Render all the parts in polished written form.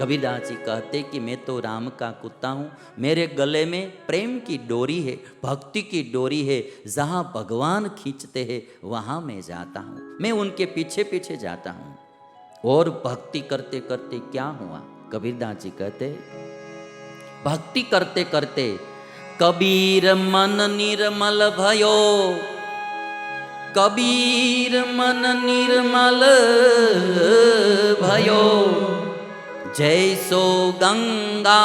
कबीरदास जी कहते कि मैं तो राम का कुत्ता हूँ, मेरे गले में प्रेम की डोरी है, भक्ति की डोरी है, जहाँ भगवान खींचते हैं वहाँ मैं जाता हूँ, मैं उनके पीछे पीछे जाता हूँ। और भक्ति करते करते क्या हुआ? कबीरदास जी कहते भक्ति करते करते कबीर मन निर्मल भयो, कबीर मन निर्मल भयो, जैसो गंगा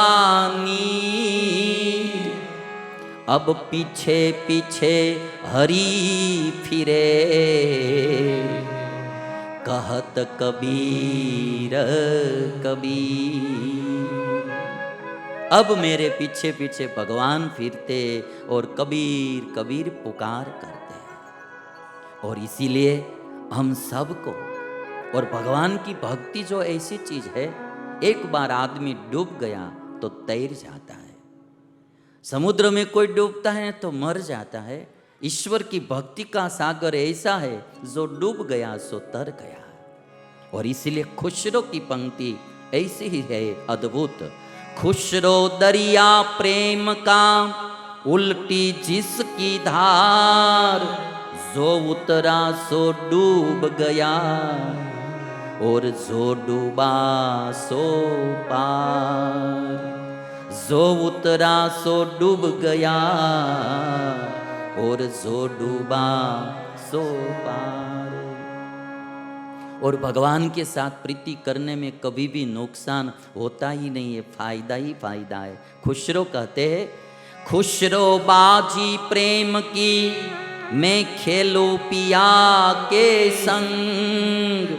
नीर, अब पीछे पीछे हरि फिरे, कहत कबीर कबीर। अब मेरे पीछे पीछे भगवान फिरते और कबीर कबीर पुकार करते हैं। और इसीलिए हम सबको, और भगवान की भक्ति जो ऐसी चीज है, एक बार आदमी डूब गया तो तैर जाता है। समुद्र में कोई डूबता है तो मर जाता है। ईश्वर की भक्ति का सागर ऐसा है, जो डूब गया सो तर गया। और इसीलिए खुशरो की पंक्ति ऐसी ही है, अद्भुत। खुशरो दरिया प्रेम का, उल्टी जिसकी धार, जो उतरा सो डूब गया, और जो डूबा सो पार। जो उतरा सो डूब गया, और जो डूबा सो पार। और भगवान के साथ प्रीति करने में कभी भी नुकसान होता ही नहीं है, फायदा ही फायदा है। खुशरो कहते हैं, खुशरो बाजी प्रेम की, मैं खेलो पिया के संग,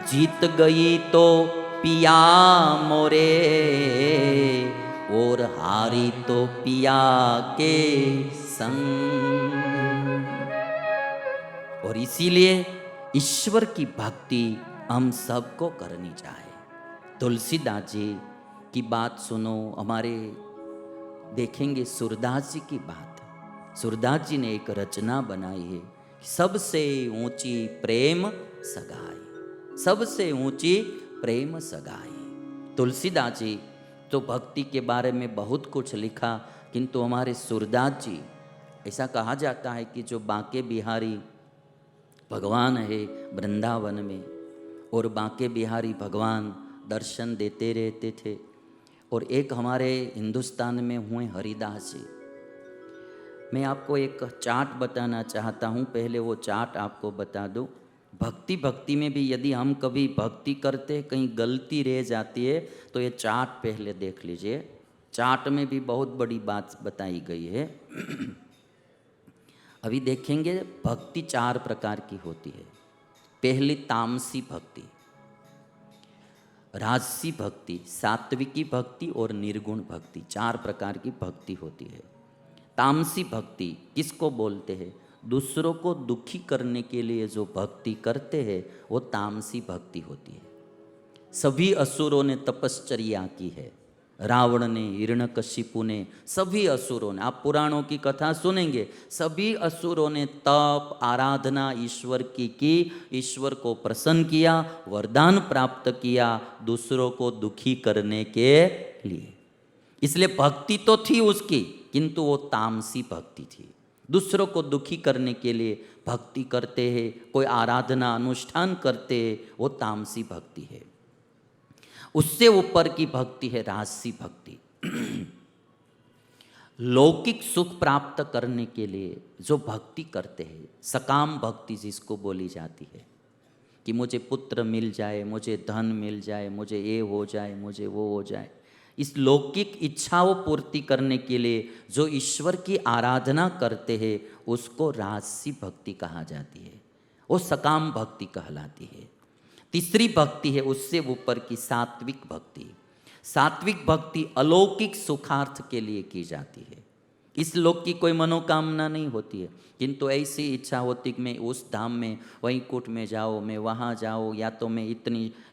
जीत गई तो पिया मोरे, और हारी तो पिया के संग। और इसीलिए ईश्वर की भक्ति हम सबको करनी चाहिए। तुलसीदास जी की बात सुनो, हमारे देखेंगे सूरदास जी की बात। सूरदास जी ने एक रचना बनाई है, सबसे ऊंची प्रेम सगाई, सबसे ऊंची प्रेम सगाई। तुलसीदास जी तो भक्ति के बारे में बहुत कुछ लिखा, किंतु हमारे सूरदास जी, ऐसा कहा जाता है कि जो बांके बिहारी भगवान है वृंदावन में, और बांके बिहारी भगवान दर्शन देते रहते थे। और एक हमारे हिंदुस्तान में हुए हरिदास जी। मैं आपको एक चार्ट बताना चाहता हूँ, पहले वो चार्ट आपको बता दूँ। भक्ति भक्ति में भी यदि हम कभी भक्ति करते कहीं गलती रह जाती है तो ये चार्ट पहले देख लीजिए। चार्ट में भी बहुत बड़ी बात बताई गई है। अभी देखेंगे भक्ति 4 प्रकार की होती है। पहली तामसी भक्ति, राजसी भक्ति, सात्विकी भक्ति और निर्गुण भक्ति, 4 प्रकार की भक्ति होती है। तामसी भक्ति किसको बोलते हैं? दूसरों को दुखी करने के लिए जो भक्ति करते हैं वो तामसी भक्ति होती है। सभी असुरों ने तपश्चर्या की है, रावण ने, हिरण्यकशिपु ने, सभी असुरों ने, आप पुराणों की कथा सुनेंगे, सभी असुरों ने तप आराधना ईश्वर की, ईश्वर को प्रसन्न किया, वरदान प्राप्त किया दूसरों को दुखी करने के लिए। इसलिए भक्ति तो थी उसकी, किंतु वो तामसी भक्ति थी। दूसरों को दुखी करने के लिए भक्ति करते हैं, कोई आराधना अनुष्ठान करते हैं, वो तामसी भक्ति है। उससे ऊपर की भक्ति है राजसी भक्ति। लौकिक सुख प्राप्त करने के लिए जो भक्ति करते हैं, सकाम भक्ति जिसको बोली जाती है, कि मुझे पुत्र मिल जाए, मुझे धन मिल जाए, मुझे ये हो जाए, मुझे वो हो जाए, इस लौकिक इच्छाओं पूर्ति करने के लिए जो ईश्वर की आराधना करते हैं उसको राजसी भक्ति कहा जाती है, वो सकाम भक्ति कहलाती है। तीसरी भक्ति है उससे ऊपर की सात्विक भक्ति। सात्विक भक्ति अलौकिक सुखार्थ के लिए की जाती है। इस लोक की कोई मनोकामना नहीं होती है, किंतु ऐसी इच्छा होती कि मैं उस धाम में, वैकुंठ में जाओ, मैं वहाँ जाऊँ, या तो मैं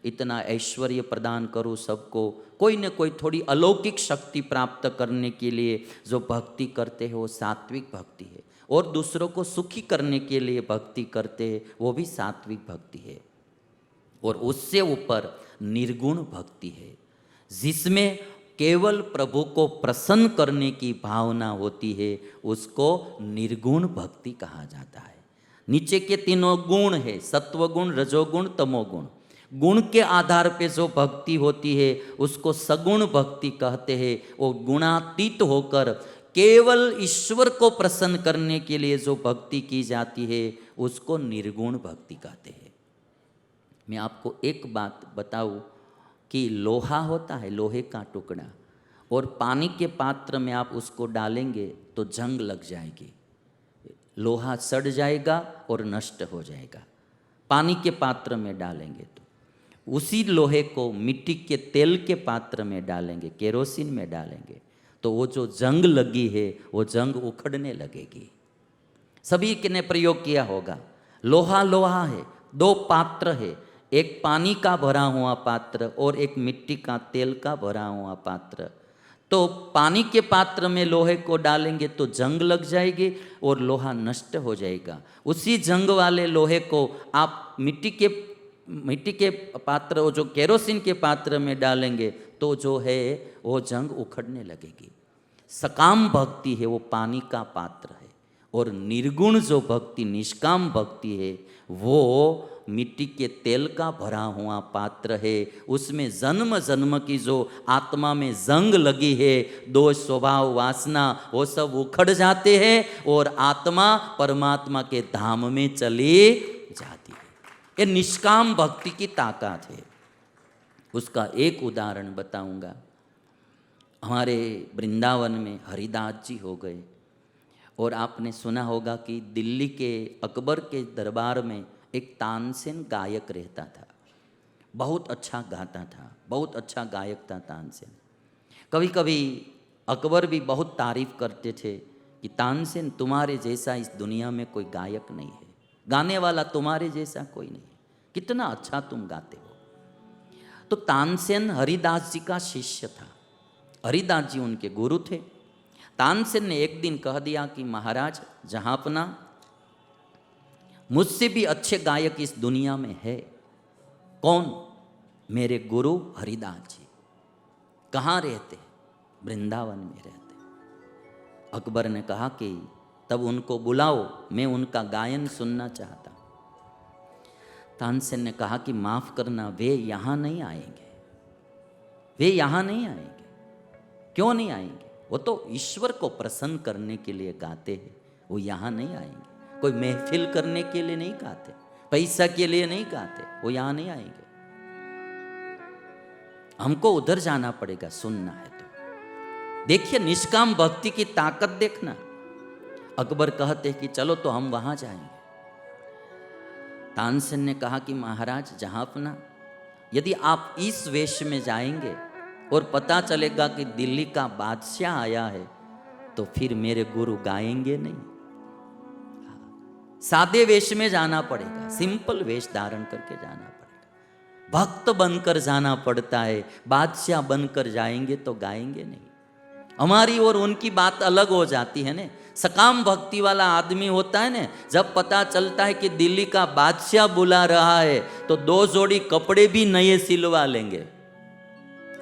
इतना ऐश्वर्य प्रदान करूँ सबको। कोई न कोई थोड़ी अलौकिक शक्ति प्राप्त करने के लिए जो भक्ति करते हैं वो सात्विक भक्ति है। और दूसरों को सुखी करने के लिए भक्ति करते हैं, वो भी सात्विक भक्ति है। और उससे ऊपर निर्गुण भक्ति है, जिसमें केवल प्रभु को प्रसन्न करने की भावना होती है, उसको निर्गुण भक्ति कहा जाता है। नीचे के तीनों गुण है, सत्वगुण, रजोगुण, तमोगुण। गुण के आधार पे जो भक्ति होती है उसको सगुण भक्ति कहते हैं। वो गुणातीत होकर केवल ईश्वर को प्रसन्न करने के लिए जो भक्ति की जाती है उसको निर्गुण भक्ति कहते हैं। मैं आपको एक बात बताऊं कि लोहा होता है, लोहे का टुकड़ा, और पानी के पात्र में आप उसको डालेंगे तो जंग लग जाएगी, लोहा सड़ जाएगा और नष्ट हो जाएगा। पानी के पात्र में डालेंगे तो उसी लोहे को मिट्टी के तेल के पात्र में डालेंगे, केरोसिन में डालेंगे, तो वो जो जंग लगी है वो जंग उखड़ने लगेगी। सभी ने प्रयोग किया होगा। लोहा लोहा है, दो पात्र है, एक पानी का भरा हुआ पात्र और एक मिट्टी का तेल का भरा हुआ पात्र। तो पानी के पात्र में लोहे को डालेंगे तो जंग लग जाएगी और लोहा नष्ट हो जाएगा। उसी जंग वाले लोहे को आप मिट्टी के पात्र, वो जो केरोसिन के पात्र में डालेंगे तो जो है वो जंग उखड़ने लगेगी। सकाम भक्ति है वो पानी का पात्र है, और निर्गुण जो भक्ति, निष्काम भक्ति है, वो मिट्टी के तेल का भरा हुआ पात्र है। उसमें जन्म जन्म की जो आत्मा में जंग लगी है, दोष, स्वभाव, वासना, वो सब उखड़ जाते हैं और आत्मा परमात्मा के धाम में चली जाती है। ये निष्काम भक्ति की ताकत है। उसका एक उदाहरण बताऊंगा। हमारे वृंदावन में हरिदास जी हो गए, और आपने सुना होगा कि दिल्ली के अकबर के दरबार में एक तानसेन गायक रहता था। बहुत अच्छा गाता था, बहुत अच्छा गायक था तानसेन। कभी कभी अकबर भी बहुत तारीफ करते थे कि तानसेन, तुम्हारे जैसा इस दुनिया में कोई गायक नहीं है, गाने वाला तुम्हारे जैसा कोई नहीं है, कितना अच्छा तुम गाते हो। तो तानसेन हरिदास जी का शिष्य था, हरिदास जी उनके गुरु थे। तानसेन ने एक दिन कह दिया कि महाराज जहाँपना, मुझसे भी अच्छे गायक इस दुनिया में है। कौन? मेरे गुरु हरिदास जी। कहाँ रहते? वृंदावन में रहते। अकबर ने कहा कि तब उनको बुलाओ, मैं उनका गायन सुनना चाहता। तानसेन ने कहा कि माफ करना, वे यहाँ नहीं आएंगे, वे यहाँ नहीं आएंगे। क्यों नहीं आएंगे? वो तो ईश्वर को प्रसन्न करने के लिए गाते हैं, वो यहाँ नहीं आएंगे। कोई महफिल करने के लिए नहीं गाते, पैसा के लिए नहीं गाते, वो यहाँ नहीं आएंगे। हमको उधर जाना पड़ेगा, सुनना है तो। देखिए निष्काम भक्ति की ताकत देखना। अकबर कहते कि चलो तो हम वहां जाएंगे। तानसेन ने कहा कि महाराज जहाँपना, यदि आप इस वेश में जाएंगे और पता चलेगा कि दिल्ली का बादशाह आया है, तो फिर मेरे गुरु गाएंगे नहीं। सादे वेश में जाना पड़ेगा, सिंपल वेश धारण करके जाना पड़ेगा। भक्त बनकर जाना पड़ता है, बादशाह बनकर जाएंगे तो गाएंगे नहीं। हमारी और उनकी बात अलग हो जाती है ने। सकाम भक्ति वाला आदमी होता है ने, जब पता चलता है कि दिल्ली का बादशाह बुला रहा है तो 2 जोड़ी कपड़े भी नए सिलवा लेंगे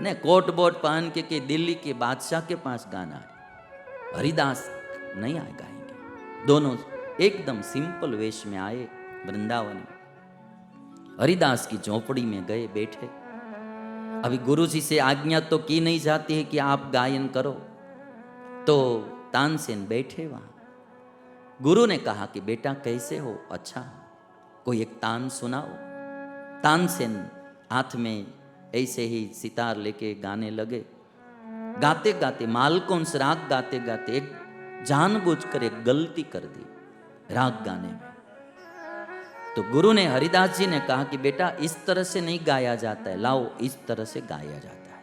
ने, कोट बोट पहन के कि दिल्ली के बादशाह के पास गाना है। हरिदास नहीं आए गाएंगे। दोनों एकदम सिंपल वेश में आए वृंदावन में। हरिदास की झोपड़ी में गए, बैठे। अभी गुरु जी से आज्ञा तो की नहीं जाती है कि आप गायन करो, तो तानसेन बैठे वहां। गुरु ने कहा कि बेटा कैसे हो? अच्छा, कोई एक तान सुनाओ। तानसेन हाथ में ऐसे ही सितार लेके गाने लगे। गाते गाते, मालकौंस राग गाते गाते एक जानबूझकर एक गलती कर दी राग गाने में। तो गुरु ने, हरिदास जी ने कहा कि बेटा इस तरह से नहीं गाया जाता है, लाओ इस तरह से गाया जाता है।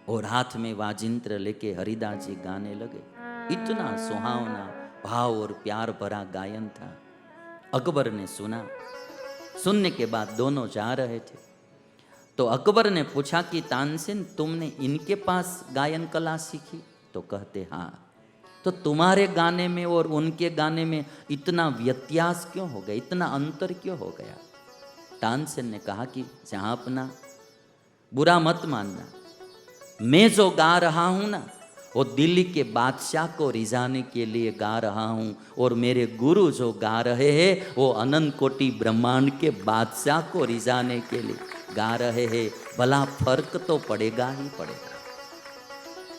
और हाथ में वाजिंत्र लेके हरिदास जी गाने लगे। इतना सुहावना भाव और प्यार भरा गायन था। अकबर ने सुना। सुनने के बाद दोनों जा रहे थे, तो अकबर ने पूछा कि तानसेन, तुमने इनके पास गायन कला सीखी? तो कहते हाँ। तो तुम्हारे गाने में और उनके गाने में इतना व्यत्यास क्यों हो गया, इतना अंतर क्यों हो गया? तानसेन ने कहा कि जहाँपना, बुरा मत मानना, मैं जो गा रहा हूँ ना, वो दिल्ली के बादशाह को रिझाने के लिए गा रहा हूँ, और मेरे गुरु जो गा रहे हैं वो अनंत कोटि ब्रह्मांड के बादशाह को रिझाने के लिए गा रहे हैं। भला फर्क तो पड़ेगा ही पड़ेगा।